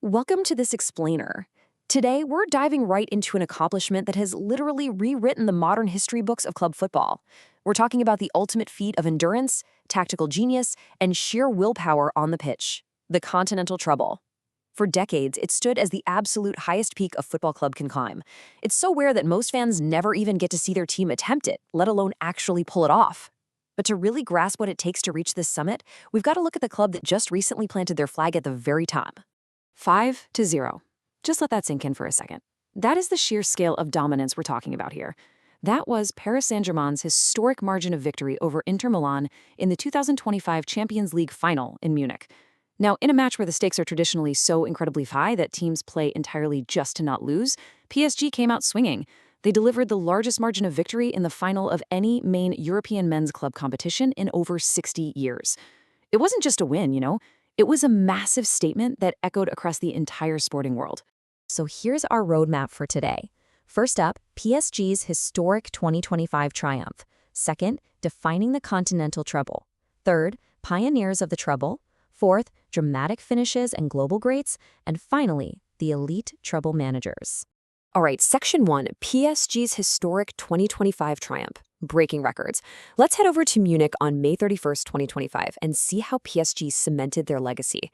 Welcome to this explainer. Today, we're diving right into an accomplishment that has literally rewritten the modern history books of club football. We're talking about the ultimate feat of endurance, tactical genius, and sheer willpower on the pitch, the Continental Treble. For decades, it stood as the absolute highest peak a football club can climb. It's so rare that most fans never even get to see their team attempt it, let alone actually pull it off. But to really grasp what it takes to reach this summit, we've got to look at the club that just recently planted their flag at the very top. 5-0. Just let that sink in for a second. That is the sheer scale of dominance we're talking about here. That was Paris Saint-Germain's historic margin of victory over Inter Milan in the 2025 Champions League final in Munich. Now, in a match where the stakes are traditionally so incredibly high that teams play entirely just to not lose, PSG came out swinging. They delivered the largest margin of victory in the final of any main European men's club competition in over 60 years. It wasn't just a win, It was a massive statement that echoed across the entire sporting world. So here's our roadmap for today. First up, PSG's historic 2025 triumph. Second, defining the Continental Treble. Third, pioneers of the treble. Fourth, dramatic finishes and global greats. And finally, the elite treble managers. All right, Section 1, PSG's historic 2025 triumph, breaking records. Let's head over to Munich on May 31st, 2025, and see how PSG cemented their legacy.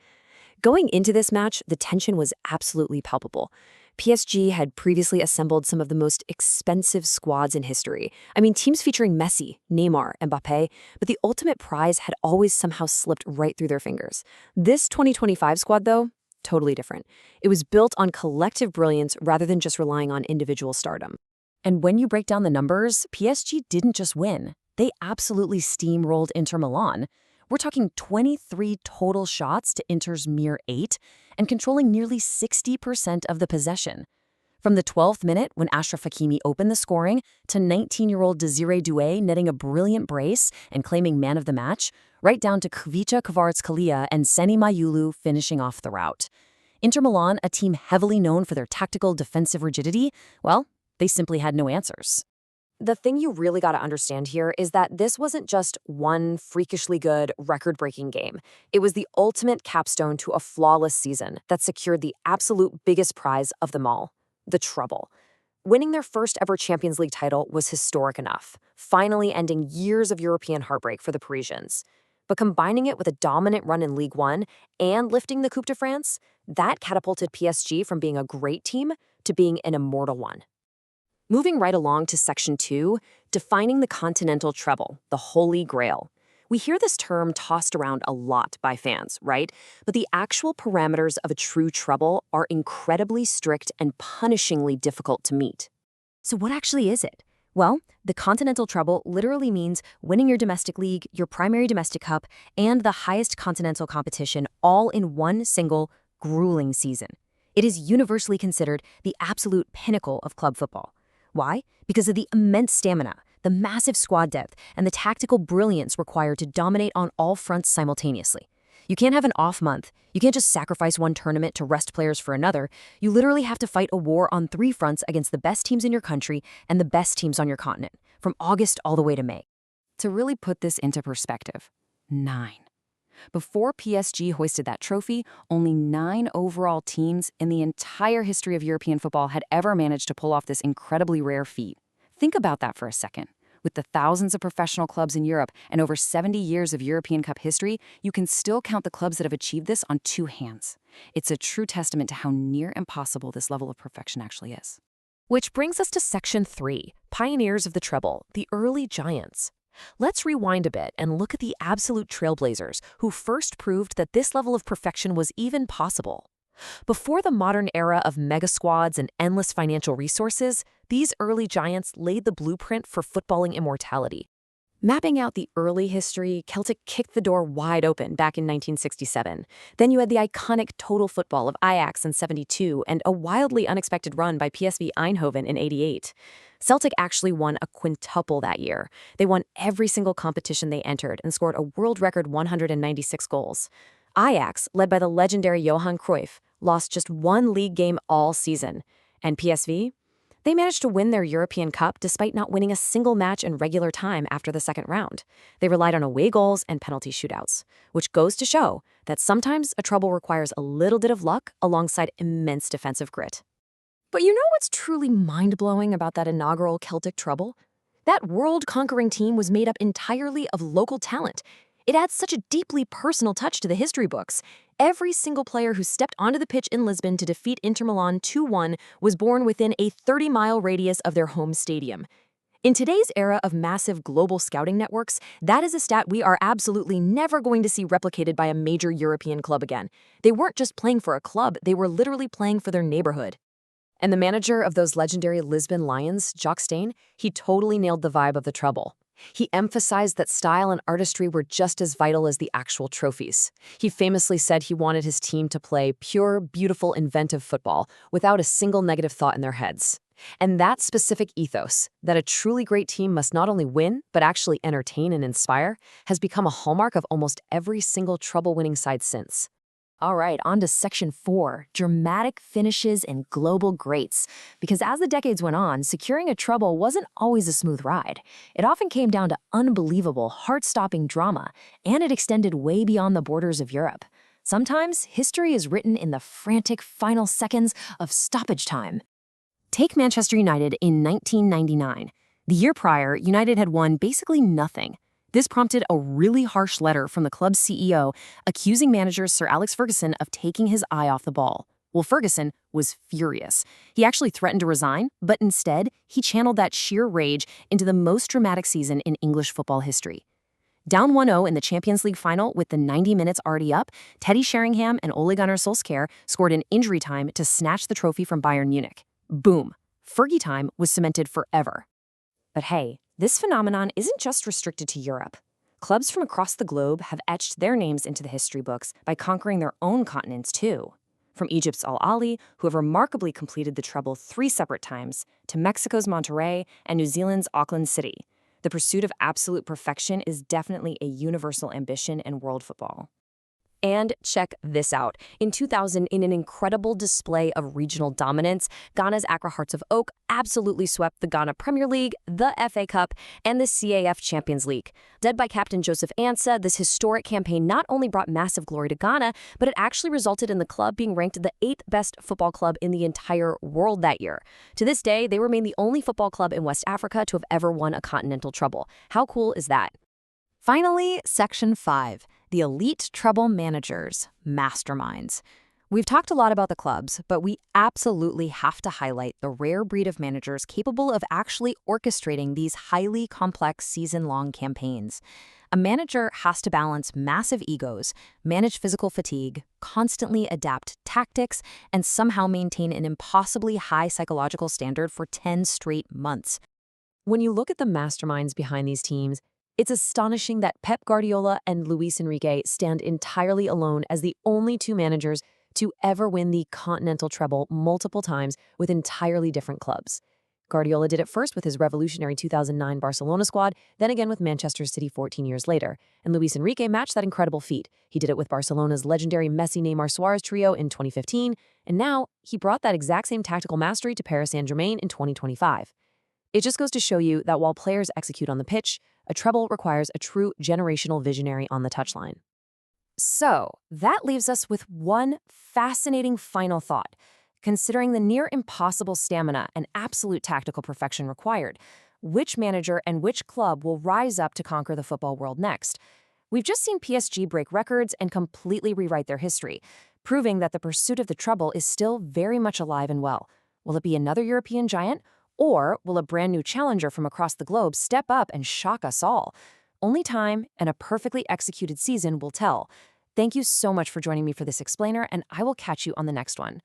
Going into this match, the tension was absolutely palpable. PSG had previously assembled some of the most expensive squads in history. Teams featuring Messi, Neymar, Mbappé, but the ultimate prize had always somehow slipped right through their fingers. This 2025 squad, though, totally different. It was built on collective brilliance rather than just relying on individual stardom. And when you break down the numbers, PSG didn't just win. They absolutely steamrolled Inter Milan. We're talking 23 total shots to Inter's mere 8, and controlling nearly 60% of the possession. From the 12th minute, when Achraf Hakimi opened the scoring, to 19-year-old Desiré Doué netting a brilliant brace and claiming man of the match, right down to Kvicha Kvaratskhelia and Seni Mayulu finishing off the rout. Inter Milan, a team heavily known for their tactical defensive rigidity, well, they simply had no answers. The thing you really got to understand here is that this wasn't just one freakishly good, record-breaking game. It was the ultimate capstone to a flawless season that secured the absolute biggest prize of them all, the treble. Winning their first ever Champions League title was historic enough, finally ending years of European heartbreak for the Parisians. But combining it with a dominant run in Ligue 1 and lifting the Coupe de France, that catapulted PSG from being a great team to being an immortal one. Moving right along to Section 2, defining the Continental Treble, the Holy Grail. We hear this term tossed around a lot by fans, right? But the actual parameters of a true treble are incredibly strict and punishingly difficult to meet. So what actually is it? Well, the Continental Treble literally means winning your domestic league, your primary domestic cup, and the highest continental competition all in one single, grueling season. It is universally considered the absolute pinnacle of club football. Why? Because of the immense stamina, the massive squad depth, and the tactical brilliance required to dominate on all fronts simultaneously. You can't have an off month. You can't just sacrifice one tournament to rest players for another. You literally have to fight a war on 3 fronts against the best teams in your country and the best teams on your continent, from August all the way to May. To really put this into perspective, 9. Before PSG hoisted that trophy, only 9 overall teams in the entire history of European football had ever managed to pull off this incredibly rare feat. Think about that for a second. With the thousands of professional clubs in Europe and over 70 years of European Cup history, you can still count the clubs that have achieved this on 2 hands. It's a true testament to how near impossible this level of perfection actually is. Which brings us to Section 3, Pioneers of the Treble, the early giants. Let's rewind a bit and look at the absolute trailblazers who first proved that this level of perfection was even possible. Before the modern era of mega squads and endless financial resources, these early giants laid the blueprint for footballing immortality. Mapping out the early history, Celtic kicked the door wide open back in 1967. Then you had the iconic total football of Ajax in 72 and a wildly unexpected run by PSV Eindhoven in 88. Celtic actually won a quintuple that year. They won every single competition they entered and scored a world record 196 goals. Ajax, led by the legendary Johan Cruyff, lost just 1 league game all season. And PSV? They managed to win their European Cup despite not winning a single match in regular time after the second round. They relied on away goals and penalty shootouts, which goes to show that sometimes a treble requires a little bit of luck alongside immense defensive grit. But you know what's truly mind-blowing about that inaugural Celtic treble? That world-conquering team was made up entirely of local talent. It adds such a deeply personal touch to the history books. Every single player who stepped onto the pitch in Lisbon to defeat Inter Milan 2-1 was born within a 30-mile radius of their home stadium. In today's era of massive global scouting networks, that is a stat we are absolutely never going to see replicated by a major European club again. They weren't just playing for a club, they were literally playing for their neighborhood. And the manager of those legendary Lisbon Lions, Jacques Stein, he totally nailed the vibe of the treble. He emphasized that style and artistry were just as vital as the actual trophies. He famously said he wanted his team to play pure, beautiful, inventive football without a single negative thought in their heads. And that specific ethos, that a truly great team must not only win, but actually entertain and inspire, has become a hallmark of almost every single treble-winning side since. All right, on to Section 4, dramatic finishes and global greats. Because as the decades went on, securing a treble wasn't always a smooth ride. It often came down to unbelievable, heart-stopping drama, and it extended way beyond the borders of Europe. Sometimes, history is written in the frantic final seconds of stoppage time. Take Manchester United in 1999. The year prior, United had won basically nothing. This prompted a really harsh letter from the club's CEO accusing manager Sir Alex Ferguson of taking his eye off the ball. Well, Ferguson was furious. He actually threatened to resign, but instead, he channeled that sheer rage into the most dramatic season in English football history. Down 1-0 in the Champions League final with the 90 minutes already up, Teddy Sheringham and Ole Gunnar Solskjaer scored in injury time to snatch the trophy from Bayern Munich. Boom. Fergie time was cemented forever. But hey, this phenomenon isn't just restricted to Europe. Clubs from across the globe have etched their names into the history books by conquering their own continents too. From Egypt's Al Ahly, who have remarkably completed the treble 3 separate times, to Mexico's Monterrey and New Zealand's Auckland City. The pursuit of absolute perfection is definitely a universal ambition in world football. And check this out. In 2000, in an incredible display of regional dominance, Ghana's Accra Hearts of Oak absolutely swept the Ghana Premier League, the FA Cup, and the CAF Champions League. Led by captain Joseph Ansah, this historic campaign not only brought massive glory to Ghana, but it actually resulted in the club being ranked the 8th best football club in the entire world that year. To this day, they remain the only football club in West Africa to have ever won a continental treble. How cool is that? Finally, Section 5. The elite treble managers, masterminds. We've talked a lot about the clubs, but we absolutely have to highlight the rare breed of managers capable of actually orchestrating these highly complex season-long campaigns. A manager has to balance massive egos, manage physical fatigue, constantly adapt tactics, and somehow maintain an impossibly high psychological standard for 10 straight months. When you look at the masterminds behind these teams, it's astonishing that Pep Guardiola and Luis Enrique stand entirely alone as the only 2 managers to ever win the Continental treble multiple times with entirely different clubs. Guardiola did it first with his revolutionary 2009 Barcelona squad, then again with Manchester City 14 years later. And Luis Enrique matched that incredible feat. He did it with Barcelona's legendary Messi, Neymar, Suarez trio in 2015, and now he brought that exact same tactical mastery to Paris Saint-Germain in 2025. It just goes to show you that while players execute on the pitch, a treble requires a true generational visionary on the touchline. So, that leaves us with one fascinating final thought. Considering the near impossible stamina and absolute tactical perfection required, which manager and which club will rise up to conquer the football world next? We've just seen PSG break records and completely rewrite their history, proving that the pursuit of the treble is still very much alive and well. Will it be another European giant? Or will a brand new challenger from across the globe step up and shock us all? Only time and a perfectly executed season will tell. Thank you so much for joining me for this explainer, and I will catch you on the next one.